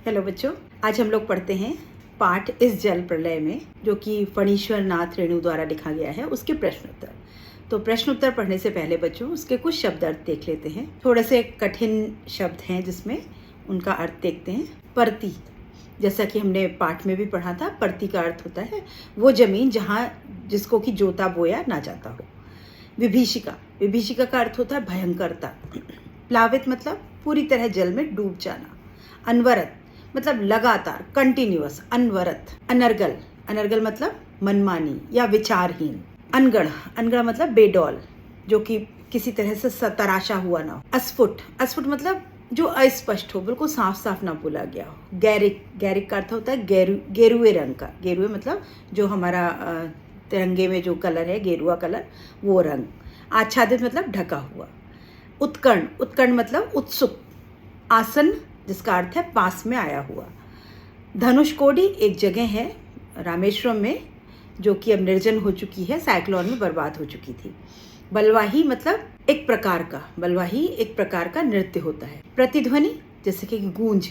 Hello बच्चों, आज हम लोग पढ़ते हैं पाठ इस जल प्रलय में, जो कि फणीश्वर नाथ रेणु द्वारा लिखा गया है, उसके प्रश्न उत्तर। तो प्रश्न उत्तर पढ़ने से पहले बच्चों उसके कुछ शब्द अर्थ देख लेते हैं। थोड़े से कठिन शब्द हैं जिसमें उनका अर्थ देखते हैं। परती, जैसा कि हमने पाठ में भी पढ़ा था, परती का अर्थ होता है वो जमीन जिसको कि जोता बोया ना जाता हो। विभीषिका, विभीषिका का अर्थ होता है भयंकरता। प्लावित मतलब पूरी तरह जल में डूब जाना। अनवरत मतलब लगातार, कंटिन्यूअस, अनवरत। अनर्गल, अनर्गल मतलब मनमानी या विचारहीन। अनगढ़, अनगढ़ मतलब बेडौल, जो कि किसी तरह से तराशा हुआ ना हो। अस्फुट, अस्फुट मतलब जो अस्पष्ट हो, बिल्कुल साफ साफ ना बोला गया हो। गैरिक, गैरिक का अर्थ होता है गेरुए रंग का। गेरुए मतलब जो हमारा तिरंगे में जो कलर है, गेरुआ कलर, वो रंग। आच्छादित मतलब ढका हुआ। उत्कर्ण, उत्कर्ण मतलब उत्सुक। आसन, जिसका अर्थ है पास में आया हुआ। धनुषकोडी एक जगह है रामेश्वरम में, जो कि अब निर्जन हो चुकी है, साइक्लोन में बर्बाद हो चुकी थी। बलवाही मतलब एक प्रकार का, बलवाही एक प्रकार का नृत्य होता है। प्रतिध्वनि जैसे कि गूंज।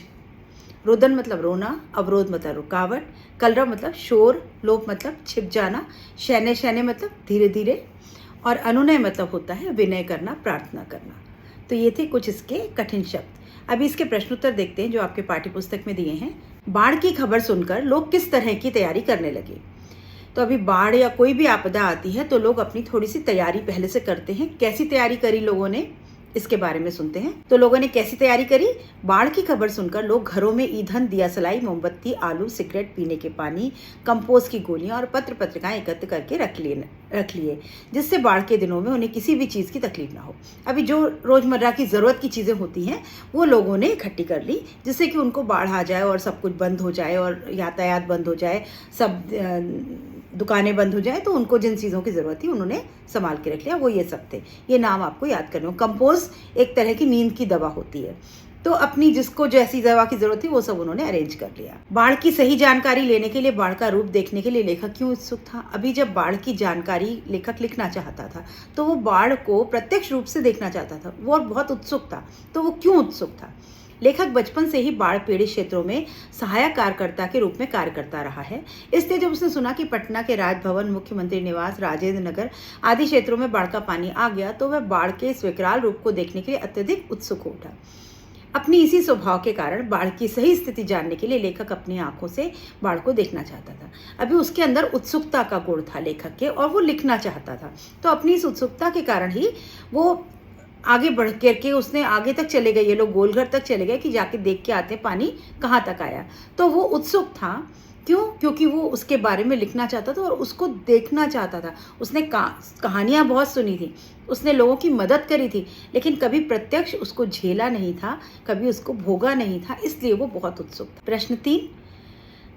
रोदन मतलब रोना। अवरोध मतलब रुकावट। कलरव मतलब शोर। लोप मतलब छिप जाना। शैने, शैने मतलब धीरे धीरे। और अनुनय मतलब होता है विनय करना, प्रार्थना करना। तो ये थे कुछ इसके कठिन शब्द। अभी इसके प्रश्नोत्तर देखते हैं जो आपके पाठ्य पुस्तक में दिए हैं। बाढ़ की खबर सुनकर लोग किस तरह की तैयारी करने लगे? तो अभी बाढ़ या कोई भी आपदा आती है तो लोग अपनी थोड़ी सी तैयारी पहले से करते हैं। कैसी तैयारी करी लोगों ने, इसके बारे में सुनते हैं। तो लोगों ने कैसी तैयारी करी? बाढ़ की खबर सुनकर लोग घरों में ईंधन, दिया सलाई, मोमबत्ती, आलू, सिगरेट, पीने के पानी, कंपोस्ट की गोलियां और पत्र पत्रिकाएं एकत्र करके रख लिए, जिससे बाढ़ के दिनों में उन्हें किसी भी चीज़ की तकलीफ ना हो। अभी जो रोजमर्रा की ज़रूरत की चीज़ें होती हैं वो लोगों ने इकट्ठी कर ली, जिससे कि उनको बाढ़ आ जाए और सब कुछ बंद हो जाए और यातायात बंद हो जाए, सब दुकानें बंद हो जाए, तो उनको जिन चीज़ों की ज़रूरत थी उन्होंने संभाल के रख लिया। वो ये सब थे। ये नाम आपको याद करने हो। कंपोस्ट एक तरह की नींद की दवा होती है, तो अपनी जिसको जैसी दवा की जरूरत थी वो सब उन्होंने अरेंज कर लिया। बाढ़ की सही जानकारी लेने के लिए, बाढ़ का रूप देखने के लिए लेखक क्यों उत्सुक था? अभी जब बाढ़ की जानकारी लेखक लिखना चाहता था तो वो बाढ़ को प्रत्यक्ष रूप से देखना चाहता था, वो बहुत उत्सुक था। तो वो क्यों उत्सुक था? लेखक बचपन से ही बाढ़ पीड़ित क्षेत्रों में सहायक कार्यकर्ता के रूप में कार्य करता रहा है। इसलिए जब उसने सुना कि पटना के राजभवन, मुख्यमंत्री निवास, राजेंद्र नगर आदि क्षेत्रों में बाढ़ का पानी आ गया, तो वह बाढ़ के इस विकराल रूप को देखने के लिए अत्यधिक उत्सुक हो उठा। अपनी इसी स्वभाव के कारण बाढ़ की सही स्थिति जानने के लिए लेखक अपनी आंखों से बाढ़ को देखना चाहता था। अभी उसके अंदर उत्सुकता का गुण था लेखक के, और वो लिखना चाहता था। तो अपनी इस उत्सुकता के कारण ही वो आगे बढ़ करके उसने आगे तक चले गए। ये लोग गोलघर तक चले गए कि जाके देख के आते पानी कहाँ तक आया। तो वो उत्सुक था। क्यों? क्योंकि वो उसके बारे में लिखना चाहता था और उसको देखना चाहता था। उसने कहानियाँ बहुत सुनी थी, उसने लोगों की मदद करी थी, लेकिन कभी प्रत्यक्ष उसको झेला नहीं था, कभी उसको भोगा नहीं था, इसलिए वो बहुत उत्सुक था। प्रश्न 3,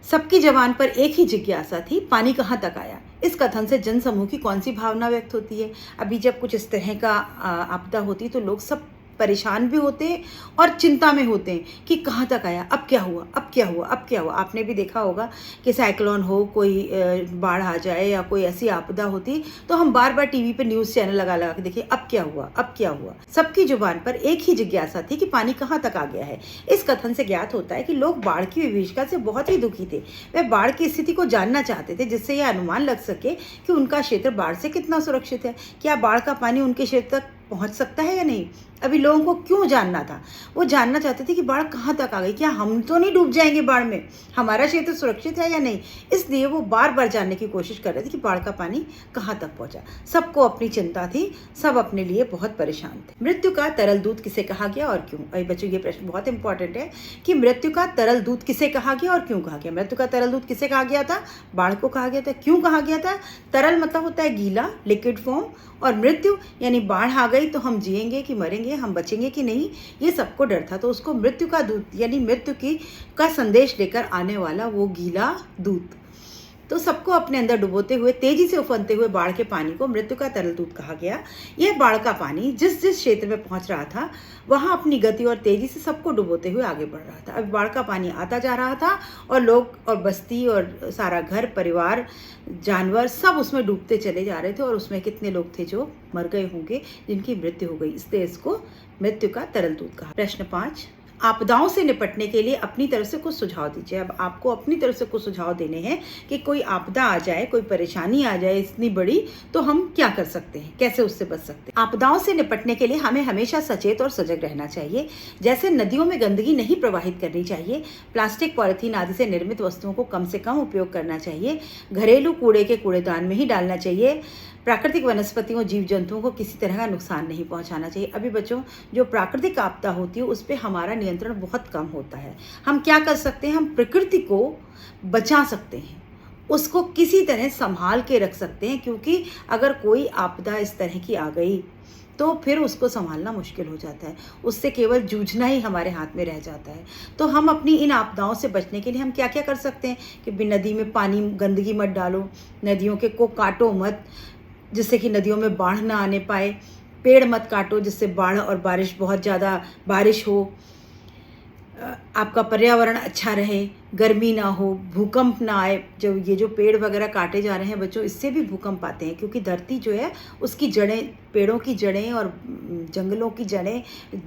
सबकी जबान पर एक ही जिज्ञासा थी, पानी कहाँ तक आया? इस कथन से जनसमूह की कौन सी भावना व्यक्त होती है? अभी जब कुछ इस तरह का आपदा होती तो लोग सब परेशान भी होते हैं और चिंता में होते हैं कि कहाँ तक आया, अब क्या हुआ, अब क्या हुआ, अब क्या हुआ। आपने भी देखा होगा कि साइक्लोन हो, कोई बाढ़ आ जाए या कोई ऐसी आपदा होती तो हम बार बार टीवी पे न्यूज़ चैनल लगा लगा के देखिए अब क्या हुआ, अब क्या हुआ। सबकी जुबान पर एक ही जिज्ञासा थी कि पानी कहाँ तक आ गया है। इस कथन से ज्ञात होता है कि लोग बाढ़ की विभीषिका से बहुत ही दुखी थे। वे बाढ़ की स्थिति को जानना चाहते थे, जिससे यह अनुमान लग सके कि उनका क्षेत्र बाढ़ से कितना सुरक्षित है। क्या बाढ़ का पानी उनके क्षेत्र तक पहुंच सकता है या नहीं? अभी लोगों को क्यों जानना था? वो जानना चाहते थे कि बाढ़ कहाँ तक आ गई, क्या हम तो नहीं डूब जाएंगे बाढ़ में, हमारा क्षेत्र सुरक्षित है या नहीं। इसलिए वो बार बार जानने की कोशिश कर रहे थे कि बाढ़ का पानी कहाँ तक पहुंचा। सबको अपनी चिंता थी, सब अपने लिए बहुत परेशान थे। मृत्यु का तरल दूत किसे कहा गया और क्यों? अभी बच्चों ये प्रश्न बहुत इंपॉर्टेंट है कि मृत्यु का तरल दूत किसे कहा गया और क्यों कहा गया। मृत्यु का तरल दूत किसे कहा गया था? बाढ़ को कहा गया था। क्यों कहा गया था? तरल मतलब होता है गीला, लिक्विड फॉर्म, और मृत्यु यानी बाढ़ आ गई तो हम जिएंगे कि मरेंगे, हम बचेंगे कि नहीं, ये सबको डर था। तो उसको मृत्यु का दूत यानी मृत्यु का संदेश लेकर आने वाला वो गीला दूत। तो सबको अपने अंदर डुबोते हुए, तेजी से उफनते हुए बाढ़ के पानी को मृत्यु का तरल दूत कहा गया। यह बाढ़ का पानी जिस जिस क्षेत्र में पहुंच रहा था वहां अपनी गति और तेजी से सबको डुबोते हुए आगे बढ़ रहा था। अब बाढ़ का पानी आता जा रहा था और लोग और बस्ती और सारा घर परिवार जानवर सब उसमें डूबते चले जा रहे थे, और उसमें कितने लोग थे जो मर गए होंगे, जिनकी मृत्यु हो गई, इसलिए इसको मृत्यु का तरल दूत कहा। प्रश्न 5, आपदाओं से निपटने के लिए अपनी तरफ से कुछ सुझाव दीजिए। अब आपको अपनी तरफ से कुछ सुझाव देने हैं कि कोई आपदा आ जाए, कोई परेशानी आ जाए इतनी बड़ी, तो हम क्या कर सकते हैं, कैसे उससे बच सकते हैं। आपदाओं से निपटने के लिए हमें हमेशा सचेत और सजग रहना चाहिए। जैसे नदियों में गंदगी नहीं प्रवाहित करनी चाहिए, प्लास्टिक, पॉलिथीन आदि से निर्मित वस्तुओं को कम से कम उपयोग करना चाहिए, घरेलू कूड़े के कूड़ेदान में ही डालना चाहिए, प्राकृतिक वनस्पतियों, जीव जंतुओं को किसी तरह का नुकसान नहीं पहुंचाना चाहिए। अभी बच्चों, जो प्राकृतिक आपदा होती है उस पर हमारा नियंत्रण बहुत कम होता है। हम क्या कर सकते हैं, हम प्रकृति को बचा सकते हैं, उसको किसी तरह संभाल के रख सकते हैं, क्योंकि अगर कोई आपदा इस तरह की आ गई तो फिर उसको संभालना मुश्किल हो जाता है, उससे केवल जूझना ही हमारे हाथ में रह जाता है। तो हम अपनी इन आपदाओं से बचने के लिए हम क्या क्या कर सकते हैं कि नदी में पानी, गंदगी मत डालो, नदियों के को काटो मत जिससे कि नदियों में बाढ़ ना आने पाए, पेड़ मत काटो जिससे बाढ़ और बारिश, बहुत ज़्यादा बारिश हो, आपका पर्यावरण अच्छा रहे, गर्मी ना हो, भूकंप ना आए। जो पेड़ वगैरह काटे जा रहे हैं बच्चों, इससे भी भूकंप आते हैं, क्योंकि धरती जो है उसकी जड़ें, पेड़ों की जड़ें और जंगलों की जड़ें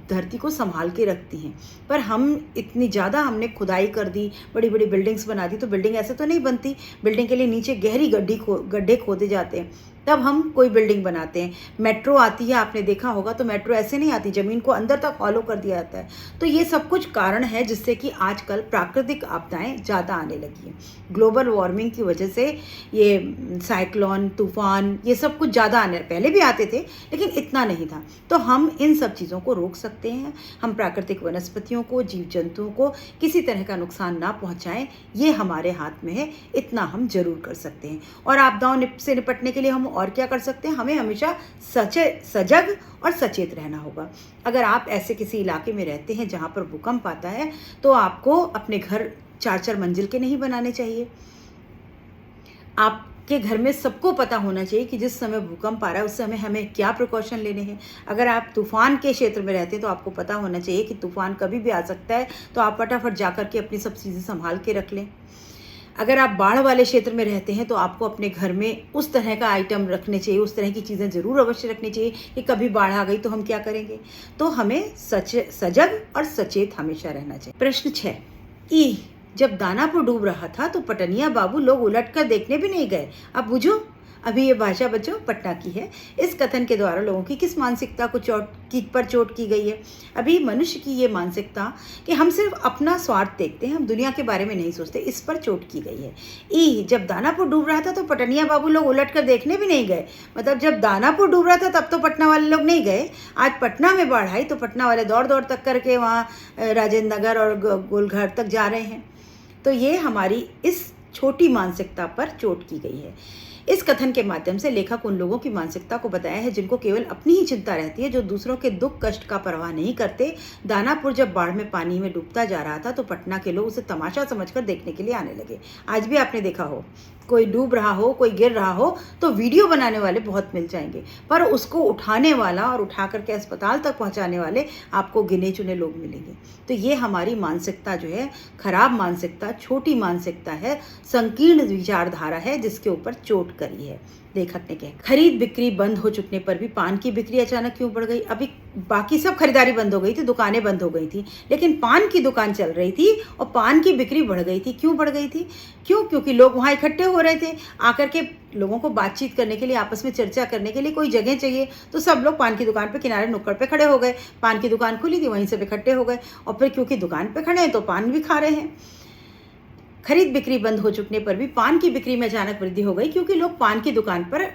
धरती को संभाल के रखती हैं। पर हम इतनी ज़्यादा हमने खुदाई कर दी, बड़ी बड़ी बिल्डिंग्स बना दी, तो बिल्डिंग ऐसे तो नहीं बनती, बिल्डिंग के लिए नीचे गहरी गड्ढे खोदे जाते हैं, तब हम कोई बिल्डिंग बनाते हैं। मेट्रो आती है, आपने देखा होगा, तो मेट्रो ऐसे नहीं आती, ज़मीन को अंदर तक हॉलो कर दिया जाता है। तो ये सब कुछ कारण है जिससे कि आजकल प्राकृतिक आपदाएं ज़्यादा आने लगी हैं। ग्लोबल वार्मिंग की वजह से ये साइक्लोन, तूफान, ये सब कुछ ज़्यादा आने, पहले भी आते थे लेकिन इतना नहीं था। तो हम इन सब चीज़ों को रोक सकते हैं, हम प्राकृतिक वनस्पतियों को, जीव जंतुओं को किसी तरह का नुकसान ना पहुँचाएँ, ये हमारे हाथ में है, इतना हम जरूर कर सकते हैं। और आपदाओं से निपटने के लिए हम और क्या कर सकते हैं, हमें हमेशा सजग और सचेत रहना होगा। अगर आप ऐसे किसी इलाके में रहते हैं जहाँ पर भूकंप आता है, तो आपको अपने घर 4-4 मंजिल के नहीं बनाने चाहिए। आपके घर में सबको पता होना चाहिए कि जिस समय भूकंप आ रहा है उस समय हमें क्या प्रिकॉशन लेने हैं। अगर आप तूफान के क्षेत्र में रहते हैं तो आपको पता होना चाहिए कि तूफान कभी भी आ सकता है, तो आप फटाफट जा कर के अपनी सब चीज़ें संभाल के रख लें। अगर आप बाढ़ वाले क्षेत्र में रहते हैं तो आपको अपने घर में उस तरह का आइटम रखने चाहिए, उस तरह की चीज़ें ज़रूर अवश्य रखनी चाहिए कि कभी बाढ़ आ गई तो हम क्या करेंगे। तो हमें सजग और सचेत हमेशा रहना चाहिए। प्रश्न 6, जब दानापुर डूब रहा था तो पटनिया बाबू लोग उलटकर देखने भी नहीं गए। अब बुझो, अभी ये भाषा बच्चों पटना की है। इस कथन के द्वारा लोगों की किस मानसिकता को चोट की गई है। अभी मनुष्य की ये मानसिकता कि हम सिर्फ अपना स्वार्थ देखते हैं, हम दुनिया के बारे में नहीं सोचते, इस पर चोट की गई है। जब दानापुर डूब रहा था तो पटनिया बाबू लोग उलट कर देखने भी नहीं गए। मतलब जब दानापुर डूब रहा था तब तो पटना वाले लोग नहीं गए। आज पटना में बाढ़ आई तो पटना वाले दौड़ दौड़ तक करके वहाँ राजेंद्र नगर और गोलघर तक जा रहे हैं। तो ये हमारी इस छोटी मानसिकता पर चोट की गई है। इस कथन के माध्यम से लेखक उन लोगों की मानसिकता को बताया है जिनको केवल अपनी ही चिंता रहती है, जो दूसरों के दुख कष्ट का परवाह नहीं करते। दानापुर जब बाढ़ में पानी में डूबता जा रहा था तो पटना के लोग उसे तमाशा समझकर देखने के लिए आने लगे। आज भी आपने देखा हो, कोई डूब रहा हो, कोई गिर रहा हो तो वीडियो बनाने वाले बहुत मिल जाएंगे, पर उसको उठाने वाला और उठा करके अस्पताल तक पहुंचाने वाले आपको गिने चुने लोग मिलेंगे। तो ये हमारी मानसिकता जो है खराब मानसिकता, छोटी मानसिकता है, संकीर्ण विचारधारा है जिसके ऊपर चोट करी है। लेखक ने कहा, खरीद बिक्री बंद हो चुकने पर भी पान की बिक्री अचानक क्यों बढ़ गई। अभी बाकी सब खरीदारी बंद हो गई थी, दुकानें बंद हो गई थी, लेकिन पान की दुकान चल रही थी और पान की बिक्री बढ़ गई थी। क्यों बढ़ गई थी? क्योंकि लोग वहाँ इकट्ठे हो रहे थे। आकर के लोगों को बातचीत करने के लिए, आपस में चर्चा करने के लिए कोई जगह चाहिए, तो सब लोग पान की दुकान पे किनारे नुक्कड़ पे खड़े हो गए। पान की दुकान खुली थी, वहीं सब इकट्ठे हो गए और फिर क्योंकि दुकान पे खड़े हैं तो पान भी खा रहे हैं। खरीद बिक्री बंद हो चुकने पर भी पान की बिक्री में अचानक वृद्धि हो गई, क्योंकि लोग पान की दुकान पर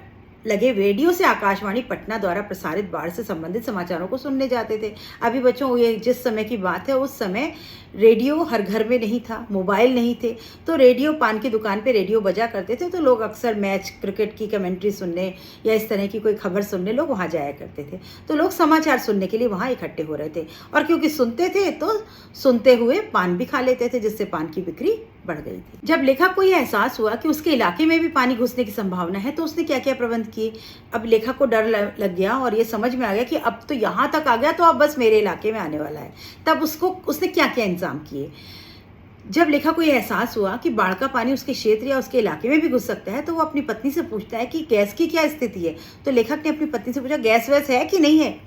लगे रेडियो से आकाशवाणी पटना द्वारा प्रसारित बाढ़ से संबंधित समाचारों को सुनने जाते थे। अभी बच्चों, ये जिस समय की बात है, उस समय रेडियो हर घर में नहीं था, मोबाइल नहीं थे, तो रेडियो, पान की दुकान पे रेडियो बजा करते थे, तो लोग अक्सर मैच, क्रिकेट की कमेंट्री सुनने या इस तरह की कोई खबर सुनने लोग वहाँ जाया करते थे। तो लोग समाचार सुनने के लिए वहाँ इकट्ठे हो रहे थे, और क्योंकि सुनते थे तो सुनते हुए पान भी खा लेते थे, जिससे पान की बिक्री बढ़ गई थी। जब लेखक को यह एहसास हुआ कि उसके इलाके में भी पानी घुसने की संभावना है, तो उसने क्या क्या प्रबंध किए। अब लेखक को डर लग गया और ये समझ में आ गया कि अब तो यहाँ तक आ गया तो अब बस मेरे इलाके में आने वाला है। तब उसने क्या क्या इंतजाम किए। जब लेखक को यह एहसास हुआ कि बाढ़ का पानी उसके क्षेत्र या उसके इलाके में भी घुस सकता है, तो वो अपनी पत्नी से पूछता है कि गैस की क्या स्थिति है। तो लेखक ने अपनी पत्नी से पूछा, गैस वैस है कि नहीं है।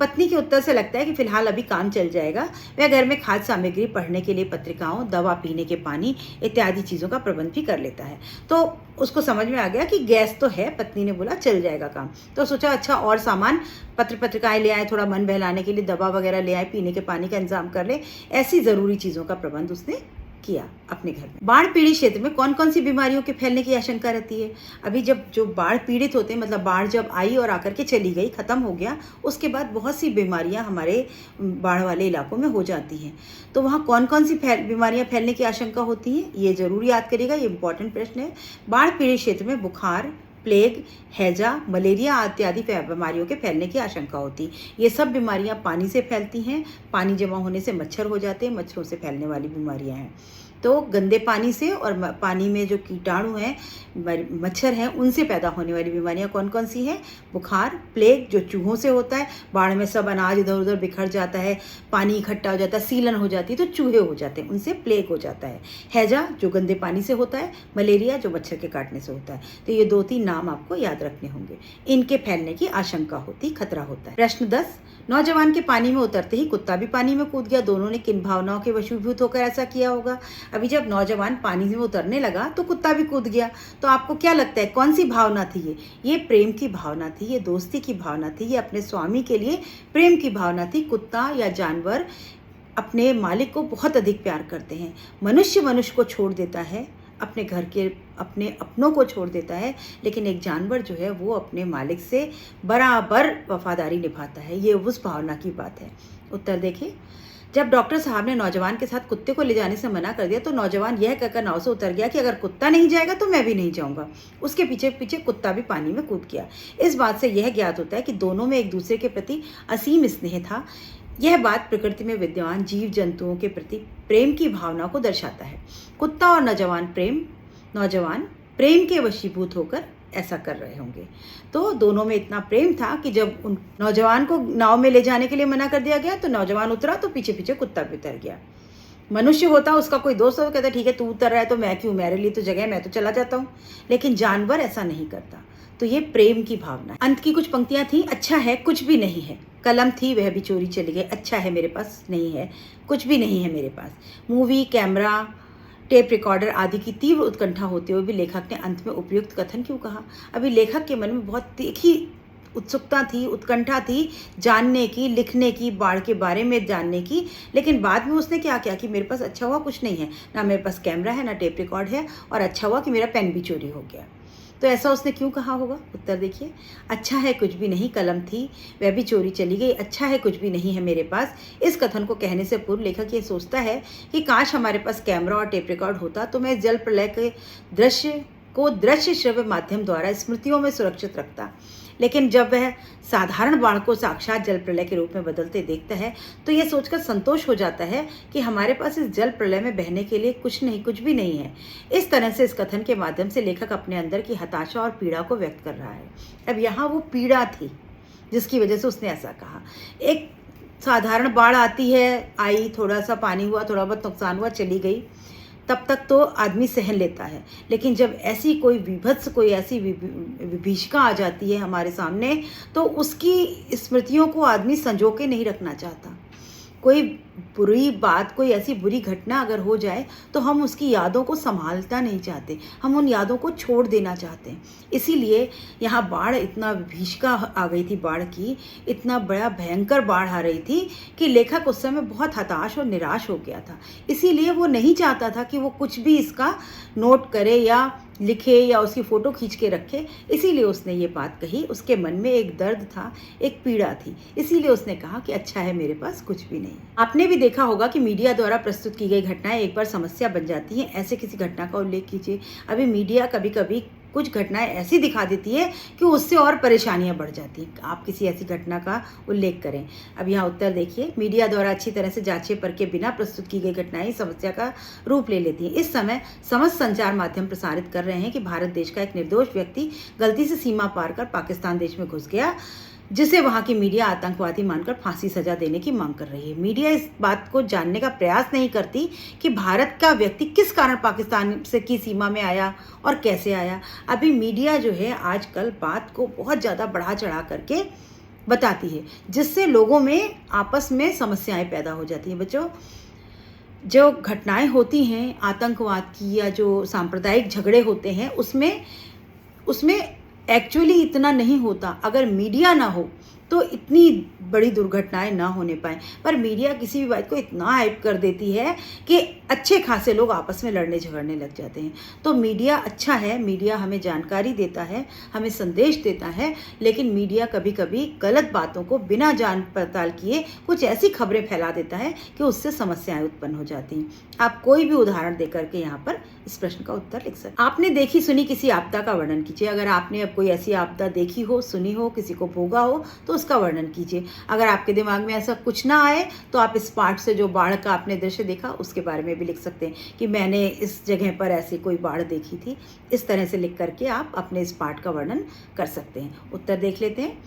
पत्नी के उत्तर से लगता है कि फिलहाल अभी काम चल जाएगा। वह घर में खाद्य सामग्री, पढ़ने के लिए पत्रिकाओं, दवा, पीने के पानी इत्यादि चीज़ों का प्रबंध भी कर लेता है। तो उसको समझ में आ गया कि गैस तो है, पत्नी ने बोला चल जाएगा काम। तो सोचा अच्छा और सामान, पत्रिकाएं ले आए, थोड़ा मन बहलाने के लिए दवा वगैरह ले आए, पीने के पानी का इंतजाम कर ले। ऐसी ज़रूरी चीज़ों का प्रबंध उसने किया अपने घर में। बाढ़ पीड़ित क्षेत्र में कौन कौन सी बीमारियों के फैलने की आशंका रहती है? अभी जब जो बाढ़ पीड़ित होते हैं, मतलब बाढ़ जब आई और आकर के चली गई, खत्म हो गया, उसके बाद बहुत सी बीमारियां हमारे बाढ़ वाले इलाकों में हो जाती हैं। तो वहाँ कौन कौन सी बीमारियां फैलने की आशंका होती है, ये जरूर याद करिएगा, ये इंपॉर्टेंट प्रश्न है। बाढ़ पीड़ित क्षेत्र में बुखार, प्लेग, हैजा, मलेरिया इत्यादि बीमारियों के फैलने की आशंका होती है। ये सब बीमारियां पानी से फैलती हैं। पानी जमा होने से मच्छर हो जाते हैं, मच्छरों से फैलने वाली बीमारियां हैं। तो गंदे पानी से और पानी में जो कीटाणु हैं, मच्छर हैं, उनसे पैदा होने वाली बीमारियां कौन कौन सी हैं? बुखार, प्लेग जो चूहों से होता है, बाढ़ में सब अनाज इधर उधर बिखर जाता है, पानी इकट्ठा हो जाता है, सीलन हो जाती है, तो चूहे हो जाते हैं, उनसे प्लेग हो जाता है। हैजा जो गंदे पानी से होता है, मलेरिया जो मच्छर के काटने से होता है। तो ये 2-3 नाम आपको याद रखने होंगे। इनके फैलने की आशंका होती, खतरा होता है। प्रश्न 10, नौजवान के पानी में उतरते ही कुत्ता भी पानी में कूद गया। दोनों ने किन भावनाओं के वशीभूत होकर ऐसा किया होगा? अभी जब नौजवान पानी में उतरने लगा तो कुत्ता भी कूद गया। तो आपको क्या लगता है कौन सी भावना थी? ये प्रेम की भावना थी, ये दोस्ती की भावना थी, ये अपने स्वामी के लिए प्रेम की भावना थी। कुत्ता या जानवर अपने मालिक को बहुत अधिक प्यार करते हैं। मनुष्य मनुष्य को छोड़ देता है, अपने घर के अपने अपनों को छोड़ देता है, लेकिन एक जानवर जो है वो अपने मालिक से बराबर वफादारी निभाता है। ये उस भावना की बात है। उत्तर देखिए, जब डॉक्टर साहब ने नौजवान के साथ कुत्ते को ले जाने से मना कर दिया तो नौजवान यह कहकर नाव से उतर गया कि अगर कुत्ता नहीं जाएगा तो मैं भी नहीं जाऊंगा। उसके पीछे पीछे कुत्ता भी पानी में कूद गया। इस बात से यह ज्ञात होता है कि दोनों में एक दूसरे के प्रति असीम स्नेह था। यह बात प्रकृति में विद्यमान जीव जंतुओं के प्रति प्रेम की भावना को दर्शाता है। कुत्ता और नौजवान प्रेम के वशीभूत होकर ऐसा कर रहे होंगे। तो दोनों में इतना प्रेम था कि जब उन नौजवान को नाव में ले जाने के लिए मना कर दिया गया तो नौजवान उतरा तो पीछे पीछे कुत्ता भी उतर गया। मनुष्य होता, उसका कोई दोस्त हो, कहता ठीक है तू उतर रहा है तो मैं क्यों, मेरे लिए तो जगह है, मैं तो चला जाता हूँ। लेकिन जानवर ऐसा नहीं करता। तो ये प्रेम की भावना। अंत की कुछ पंक्तियां थी, अच्छा है कुछ भी नहीं है, कलम थी वह भी चोरी चली गई, अच्छा है मेरे पास नहीं है, कुछ भी नहीं है मेरे पास। मूवी, कैमरा, टेप रिकॉर्डर आदि की तीव्र उत्कंठा होते हुए भी लेखक ने अंत में उपयुक्त कथन क्यों कहा? अभी लेखक के मन में बहुत तीखी उत्सुकता थी, उत्कंठा थी जानने की, लिखने की, बाढ़ के बारे में जानने की। लेकिन बाद में उसने क्या किया कि मेरे पास अच्छा हुआ कुछ नहीं है, ना मेरे पास कैमरा है, ना टेप रिकॉर्ड है, और अच्छा हुआ कि मेरा पेन भी चोरी हो गया। तो ऐसा उसने क्यों कहा होगा? उत्तर देखिए, अच्छा है कुछ भी नहीं, कलम थी वह भी चोरी चली गई, अच्छा है कुछ भी नहीं है मेरे पास। इस कथन को कहने से पूर्व लेखक ये सोचता है कि काश हमारे पास कैमरा और टेप रिकॉर्ड होता तो मैं जल प्रलय के दृश्य श्रव्य माध्यम द्वारा स्मृतियों में सुरक्षित रखता। लेकिन जब वह साधारण बाढ़ को साक्षात जल प्रलय के रूप में बदलते देखता है तो यह सोचकर संतोष हो जाता है कि हमारे पास इस जल प्रलय में बहने के लिए कुछ भी नहीं है। इस तरह से इस कथन के माध्यम से लेखक अपने अंदर की हताशा और पीड़ा को व्यक्त कर रहा है। अब यहाँ वो पीड़ा थी जिसकी वजह से उसने ऐसा कहा। एक साधारण बाढ़ आती है, आई, थोड़ा सा पानी हुआ, थोड़ा बहुत नुकसान हुआ, चली गई, तब तक तो आदमी सहन लेता है। लेकिन जब ऐसी कोई विभत्स, कोई ऐसी विभीषिका आ जाती है हमारे सामने तो उसकी स्मृतियों को आदमी संजो के नहीं रखना चाहता। कोई बुरी बात, कोई ऐसी बुरी घटना अगर हो जाए तो हम उसकी यादों को संभालता नहीं चाहते, हम उन यादों को छोड़ देना चाहते हैं। इसीलिए यहाँ बाढ़, इतना विभीषिका आ गई थी बाढ़ की, इतना बड़ा भयंकर बाढ़ आ रही थी कि लेखक उस समय बहुत हताश और निराश हो गया था। इसीलिए वो नहीं चाहता था कि वो कुछ भी इसका नोट करे या लिखे या उसकी फ़ोटो खींच के रखे। इसीलिए उसने ये बात कही। उसके मन में एक दर्द था, एक पीड़ा थी, इसीलिए उसने कहा कि अच्छा है मेरे पास कुछ भी नहीं। आपने भी देखा होगा कि मीडिया द्वारा प्रस्तुत की गई घटनाएं एक बार समस्या बन जाती हैं। ऐसे किसी घटना का उल्लेख कीजिए। अभी मीडिया कभी कभी कुछ घटनाएं ऐसी दिखा देती है कि उससे और परेशानियां बढ़ जाती हैं। आप किसी ऐसी घटना का उल्लेख करें। अब यहाँ उत्तर देखिए, मीडिया द्वारा अच्छी तरह से जांचे परखे बिना प्रस्तुत की गई घटनाएं समस्या का रूप ले लेती हैं। इस समय समस्त संचार माध्यम प्रसारित कर रहे हैं कि भारत देश का एक निर्दोष व्यक्ति गलती से सीमा पार कर पाकिस्तान देश में घुस गया, जिसे वहां की मीडिया आतंकवादी मानकर फांसी सजा देने की मांग कर रही है। मीडिया इस बात को जानने का प्रयास नहीं करती कि भारत का व्यक्ति किस कारण पाकिस्तान से की सीमा में आया और कैसे आया। अभी मीडिया जो है आजकल बात को बहुत ज़्यादा बढ़ा चढ़ा करके बताती है, जिससे लोगों में आपस में समस्याएं पैदा हो जाती हैं। बच्चों, जो घटनाएं होती हैं आतंकवाद की या जो सांप्रदायिक झगड़े होते हैं, उसमें उसमें एक्चुअली इतना नहीं होता। अगर मीडिया ना हो तो इतनी बड़ी दुर्घटनाएं ना होने पाए, पर मीडिया किसी भी बात को इतना हाइप कर देती है कि अच्छे खासे लोग आपस में लड़ने झगड़ने लग जाते हैं। तो मीडिया अच्छा है, मीडिया हमें जानकारी देता है, हमें संदेश देता है, लेकिन मीडिया कभी कभी गलत बातों को बिना जान पड़ताल किए कुछ ऐसी खबरें फैला देता है कि उससे समस्याएं उत्पन्न हो जाती हैं। आप कोई भी उदाहरण देकर के यहाँ पर इस प्रश्न का उत्तर लिख सकते हैं। आपने देखी सुनी किसी आपदा का वर्णन कीजिए। अगर आपने अब कोई ऐसी आपदा देखी हो, सुनी हो, किसी को भोगा हो, तो उसका वर्णन कीजिए। अगर आपके दिमाग में ऐसा कुछ ना आए तो आप इस पाठ से जो बाढ़ का आपने दृश्य देखा उसके बारे में भी लिख सकते हैं कि मैंने इस जगह पर ऐसी कोई बाढ़ देखी थी। इस तरह से लिख करके आप अपने इस पाठ का वर्णन कर सकते हैं। उत्तर देख लेते हैं।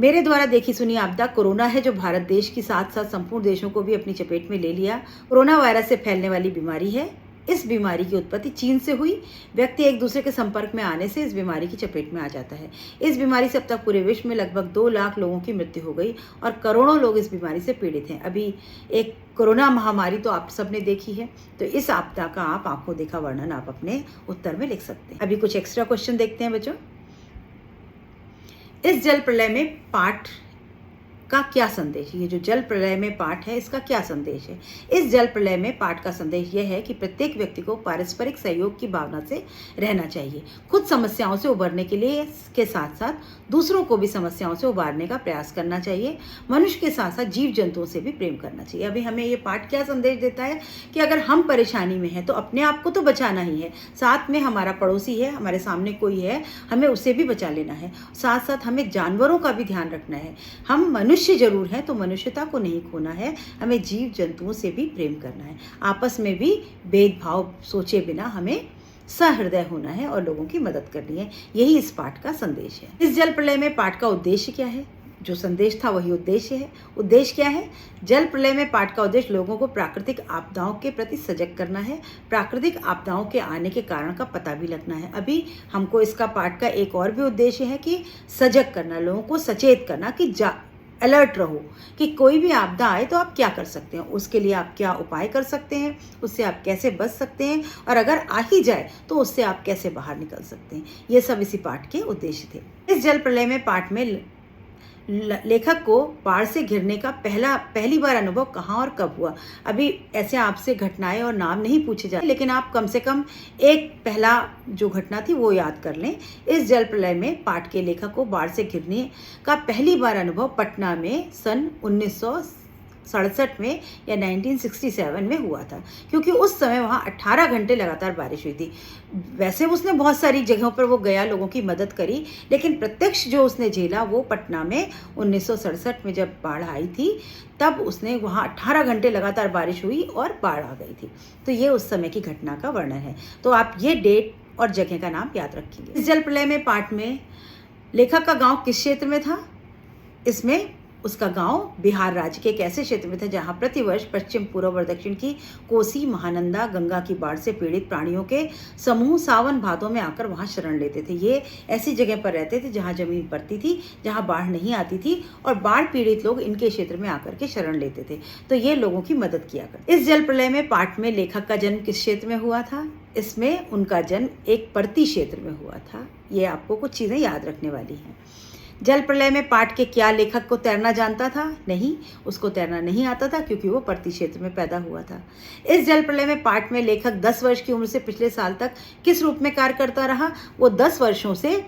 मेरे द्वारा देखी सुनी आपदा कोरोना है, जो भारत देश के साथ साथ संपूर्ण देशों को भी अपनी चपेट में ले लिया। कोरोना वायरस से फैलने वाली बीमारी है। इस बीमारी की उत्पत्ति चीन से हुई। व्यक्ति एक दूसरे के संपर्क में आने से इस बीमारी की चपेट में आ जाता है। इस बीमारी से अब तक पूरे विश्व में लगभग 2 लाख लोगों की मृत्यु हो गई और करोड़ों लोग इस बीमारी से पीड़ित हैं। अभी एक कोरोना महामारी तो आप सबने देखी है, तो इस आपदा का आप आंखों देखा वर्णन आप अपने उत्तर में लिख सकते हैं। अभी कुछ एक्स्ट्रा क्वेश्चन देखते हैं बच्चों। इस जल प्रलय में पाठ का क्या संदेश? ये जो जल प्रलय में पाठ है, इसका क्या संदेश है? इस जल प्रलय में पाठ का संदेश यह है कि प्रत्येक व्यक्ति को पारस्परिक सहयोग की भावना से रहना चाहिए। खुद समस्याओं से उबरने के लिए के साथ साथ दूसरों को भी समस्याओं से उबारने का प्रयास करना चाहिए। मनुष्य के साथ साथ जीव जंतुओं से भी प्रेम करना चाहिए। अभी हमें ये पाठ क्या संदेश देता है कि अगर हम परेशानी में हैं तो अपने आप को तो बचाना ही है, साथ में हमारा पड़ोसी है, हमारे सामने कोई है, हमें उसे भी बचा लेना है। साथ साथ हमें जानवरों का भी ध्यान रखना है। हम मनुष्य जरूर है तो मनुष्यता को नहीं खोना है। हमें जीव जंतुओं से भी प्रेम करना है। आपस में भी भेदभाव सोचे बिना हमें सहृदय होना है और लोगों की मदद करनी है। यही इस पाठ का संदेश है। इस जल प्रलय में पाठ का उद्देश्य क्या है? जो संदेश था वही उद्देश्य है। उद्देश्य क्या है? जल प्रलय में पाठ का उद्देश्य लोगों को प्राकृतिक आपदाओं के प्रति सजग करना है। प्राकृतिक आपदाओं के आने के कारण का पता भी लगना है। अभी हमको इसका पाठ का एक और भी उद्देश्य है कि सजग करना, लोगों को सचेत करना कि अलर्ट रहो कि कोई भी आपदा आए तो आप क्या कर सकते हैं, उसके लिए आप क्या उपाय कर सकते हैं, उससे आप कैसे बच सकते हैं, और अगर आ ही जाए तो उससे आप कैसे बाहर निकल सकते हैं। ये सब इसी पाठ के उद्देश्य थे। इस जल प्रलय में पाठ में लेखक को बाढ़ से घिरने का पहली बार अनुभव कहाँ और कब हुआ? अभी ऐसे आपसे घटनाएं और नाम नहीं पूछे जाते, लेकिन आप कम से कम एक पहला जो घटना थी वो याद कर लें। इस जल प्रलय में पाठ के लेखक को बाढ़ से घिरने का पहली बार अनुभव पटना में सन 1967 में या 1967 में हुआ था, क्योंकि उस समय वहाँ 18 घंटे लगातार बारिश हुई थी। वैसे उसने बहुत सारी जगहों पर वो गया, लोगों की मदद करी, लेकिन प्रत्यक्ष जो उसने झेला वो पटना में 1967 में जब बाढ़ आई थी, तब उसने वहाँ 18 घंटे लगातार बारिश हुई और बाढ़ आ गई थी। तो ये उस समय की घटना का वर्णन है। तो आप ये डेट और जगह का नाम याद रखेंगे। इस जल प्रलय में पाठ में लेखक का गाँव किस क्षेत्र में था? इसमें उसका गांव बिहार राज्य के एक ऐसे क्षेत्र में था जहां प्रतिवर्ष पश्चिम, पूर्व और दक्षिण की कोसी, महानंदा, गंगा की बाढ़ से पीड़ित प्राणियों के समूह सावन भादों में आकर वहां शरण लेते थे। ये ऐसी जगह पर रहते थे जहां जमीन पड़ती थी, जहां बाढ़ नहीं आती थी, और बाढ़ पीड़ित लोग इनके क्षेत्र में आकर के शरण लेते थे। तो ये लोगों की मदद किया करते। इस जल प्रलय में पाठ में लेखक का जन्म किस क्षेत्र में हुआ था? इसमें उनका जन्म एक पर्ती क्षेत्र में हुआ था। ये आपको कुछ चीजें याद रखने वाली हैं। जल प्रलय में पाठ के क्या लेखक को तैरना जानता था? नहीं, उसको तैरना नहीं आता था, क्योंकि वो पर्ती क्षेत्र में पैदा हुआ था। इस जल प्रलय में पाठ में लेखक 10 वर्ष की उम्र से पिछले साल तक किस रूप में कार्य करता रहा? वो 10 वर्षों से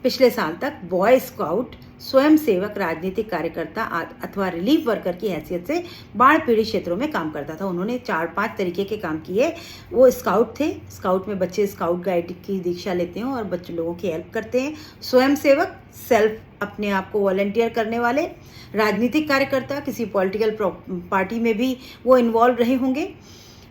पिछले साल तक बॉय स्काउट, स्वयं सेवक, राजनीतिक कार्यकर्ता अथवा रिलीफ वर्कर की हैसियत से बाढ़ पीड़ित क्षेत्रों में काम करता था। उन्होंने 4-5 तरीके के काम किए। वो स्काउट थे, स्काउट में बच्चे स्काउट गाइड की दीक्षा लेते हैं और बच्चे लोगों की हेल्प करते हैं। स्वयं सेवक, सेल्फ अपने आप को वॉलंटियर करने वाले। राजनीतिक कार्यकर्ता, किसी पॉलिटिकल पार्टी में भी वो इन्वॉल्व रहे होंगे।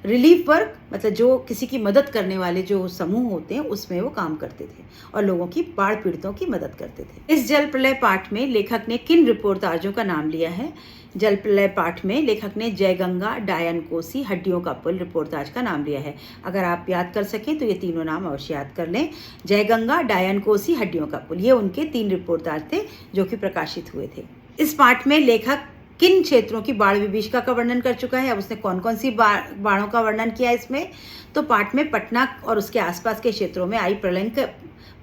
रिलीफ वर्क मतलब जो किसी की मदद करने वाले जो समूह होते हैं उसमें वो काम करते थे और लोगों की बाढ़ पीड़ितों की मदद करते थे। इस जल प्रलय पाठ में लेखक ने किन रिपोर्टाजों का नाम लिया है? जल प्रलय पाठ में लेखक ने जयगंगा, डायन कोसी, हड्डियों का पुल रिपोर्टाज का नाम लिया है। अगर आप याद कर सकें तो ये तीनों नाम अवश्य याद कर लें। जयगंगा, डायन कोसी, हड्डियों का पुल, ये उनके 3 रिपोर्टाज थे जो कि प्रकाशित हुए थे। इस पाठ में लेखक किन क्षेत्रों की बाढ़ विभीषिका का वर्णन कर चुका है? अब उसने कौन कौन सी बाढ़ों का वर्णन किया इसमें? तो पाठ में पटना और उसके आसपास के क्षेत्रों में आई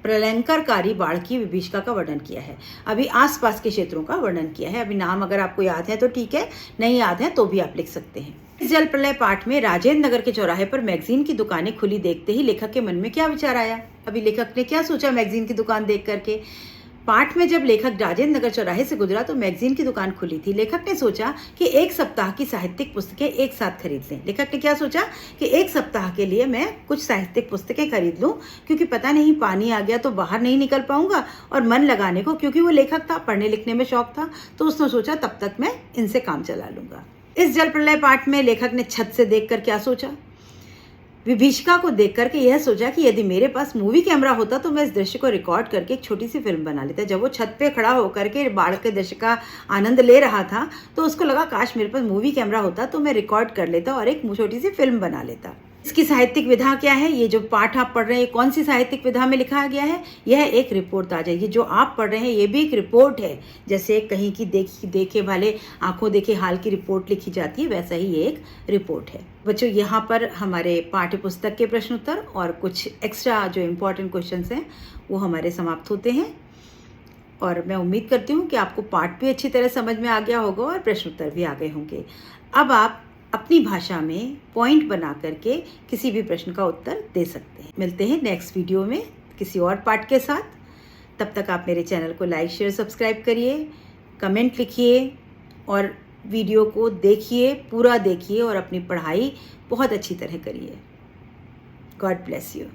प्रलयंकरकारी बाढ़ की विभीषिका का वर्णन किया है। अभी आसपास के क्षेत्रों का वर्णन किया है। अभी नाम अगर आपको याद है तो ठीक है, नहीं याद है तो भी आप लिख सकते हैं। इस जल प्रलय पाठ में राजेंद्र नगर के चौराहे पर मैगजीन की दुकानें खुली देखते ही लेखक के मन में क्या विचार आया? अभी लेखक ने क्या सोचा मैगजीन की दुकान देख करके? पाठ में जब लेखक राजेंद्र नगर चौराहे से गुजरा तो मैगजीन की दुकान खुली थी। लेखक ने सोचा कि एक सप्ताह की साहित्यिक पुस्तकें एक साथ खरीद लें। लेखक ने क्या सोचा कि एक सप्ताह के लिए मैं कुछ साहित्यिक पुस्तकें खरीद लूं, क्योंकि पता नहीं पानी आ गया तो बाहर नहीं निकल पाऊंगा, और मन लगाने को, क्योंकि वो लेखक था, पढ़ने लिखने में शौक था, तो उसने सोचा तब तक मैं इनसे काम चला लूंगा। इस जल प्रलय पाठ में लेखक ने छत से देखकर क्या सोचा? विभीषिका को देख करके यह सोचा कि यदि मेरे पास मूवी कैमरा होता तो मैं इस दृश्य को रिकॉर्ड करके एक छोटी सी फिल्म बना लेता। जब वो छत पे खड़ा होकर के बाढ़ के दृश्य का आनंद ले रहा था तो उसको लगा काश मेरे पास मूवी कैमरा होता तो मैं रिकॉर्ड कर लेता और एक छोटी सी फिल्म बना लेता। इसकी साहित्यिक विधा क्या है? ये जो पाठ आप पढ़ रहे हैं कौन सी साहित्यिक विधा में लिखा गया है? यह एक रिपोर्टाज है। ये जो आप पढ़ रहे हैं ये भी एक रिपोर्ट है। जैसे कहीं की देखे वाले आंखों देखे हाल की रिपोर्ट लिखी जाती है, वैसा ही ये एक रिपोर्ट है। बच्चों, यहाँ पर हमारे पाठ्य पुस्तक के प्रश्न उत्तर और कुछ एक्स्ट्रा जो इम्पोर्टेंट क्वेश्चंस हैं वो हमारे समाप्त होते हैं, और मैं उम्मीद करती हूँ कि आपको पाठ भी अच्छी तरह समझ में आ गया होगा और प्रश्न उत्तर भी आ गए होंगे। अब आप अपनी भाषा में पॉइंट बना करके किसी भी प्रश्न का उत्तर दे सकते हैं। मिलते हैं नेक्स्ट वीडियो में किसी और पाठ के साथ। तब तक आप मेरे चैनल को लाइक, शेयर, सब्सक्राइब करिए, कमेंट लिखिए और वीडियो को देखिए, पूरा देखिए और अपनी पढ़ाई बहुत अच्छी तरह करिए। God bless you.